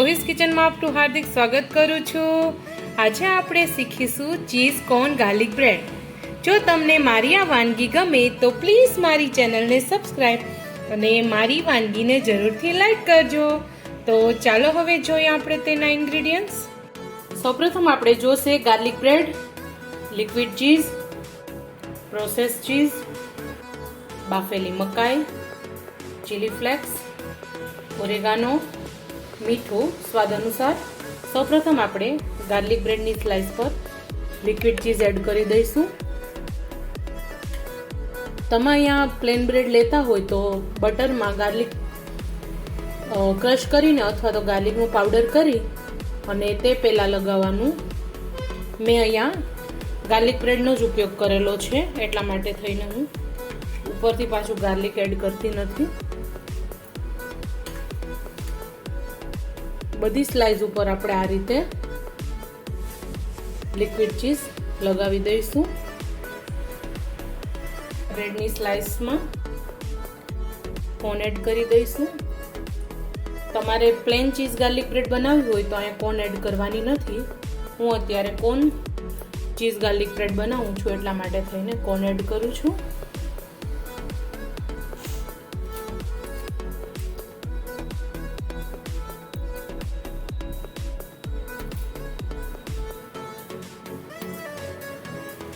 મોવીઝ કિચનમાં આપનું હાર્દિક સ્વાગત કરું છું। આજે આપણે શીખીશું ચીઝ કોર્ન ગાર્લિક બ્રેડ। જો તમને મારી આ વાનગી ગમે તો પ્લીઝ મારી ચેનલને સબસ્ક્રાઈબ અને મારી વાનગીને જરૂરથી લાઈક કરજો। તો ચાલો હવે જોઈએ આપણે તેના ઇન્ગ્રેડિયન્ટ્સ। સૌપ્રથમ આપણે જોશે garlic bread, liquid cheese, process cheese, બાફેલી મકાઈ, ચીલી ફ્લેક્સ, ઓરેગાનો, મીઠું સ્વાદ અનુસાર। સૌપ્રથમ આપણે ગાર્લિક બ્રેડની સ્લાઇસ પર લિક્વિડ ચીઝ એડ કરી દઈશું। તમે અહીંયા પ્લેન બ્રેડ લેતા હોય તો બટરમાં ગાર્લિક ક્રશ કરીને અથવા તો ગાર્લિકનું પાવડર કરી અને તે પહેલાં લગાવવાનું। મેં અહીંયા ગાર્લિક બ્રેડનો જ ઉપયોગ કરેલો છે, એટલા માટે થઈને હું ઉપરથી પાછું ગાર્લિક એડ કરતી નથી। બધી સ્લાઇસ ઉપર આપણે આ રીતે લિક્વિડ ચીઝ લગાવી દઈશું। બ્રેડની સ્લાઇસમાં કોર્ન એડ કરી દઈશું। તમારે પ્લેન ચીઝ ગાર્લિક બ્રેડ બનાવવી હોય તો અહીંયા કોર્ન એડ કરવાની નથી। હું અત્યારે કોર્ન ચીઝ ગાર્લિક બ્રેડ બનાવું છું, એટલા માટે થઈને કોર્ન એડ કરું છું।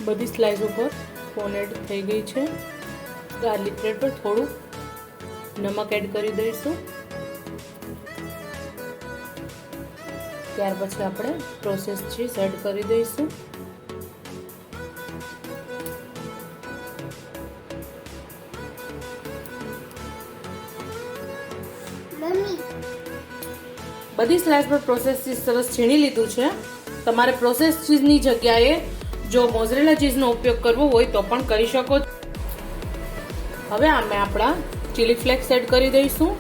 બધી સ્લાઇસ ઉપર કોર્ન એડ થઈ ગઈ છે। ગાર્લિક બ્રેડ પર થોડું નમક એડ કરી દઈશું। ત્યાર પછી આપણે પ્રોસેસ ચીઝ એડ કરી દઈશું। બધી સ્લાઇસ પર પ્રોસેસ ચીઝ સરસ છીણી લીધું છે। તમારે પ્રોસેસ ચીઝની જગ્યાએ જો મોઝરેલા ચીઝનો ઉપયોગ કરવો હોય તો પણ કરી શકો। હવે આમે આપણા ચીલી ફ્લેક્સ એડ કરી દઈશું।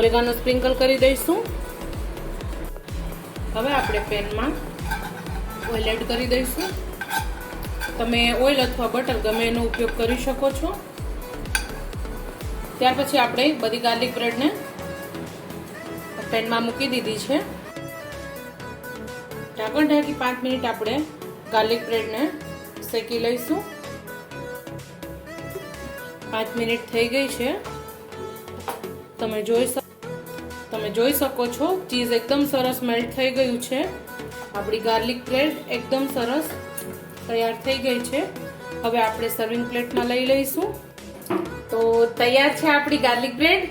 ઓરેગાનો સ્પ્રિંકલ કરી દઈશું। હવે આપણે પેનમાં ઓઇલ એડ કરી દઈશું। તમે ઓઇલ અથવા બટર ગમે એનો ઉપયોગ કરી શકો છો। ત્યાર પછી આપણે બધી ગાર્લિક બ્રેડને પેનમાં મૂકી દીધી છે। ઢાંકણ ઢાંકી 5 મિનિટ આપણે ગાર્લિક બ્રેડને શેકી લઈશું। 5 મિનિટ થઈ ગઈ છે। તમે જોઈ શકો છો ચીઝ એકદમ સરસ મેલ્ટ થઈ ગયું છે। આપણી ગાર્લિક બ્રેડ એકદમ સરસ તૈયાર થઈ ગઈ છે। હવે આપણે સર્વિંગ પ્લેટમાં લઈ લઈશું। તો તૈયાર છે આપણી ગાર્લિક બ્રેડ।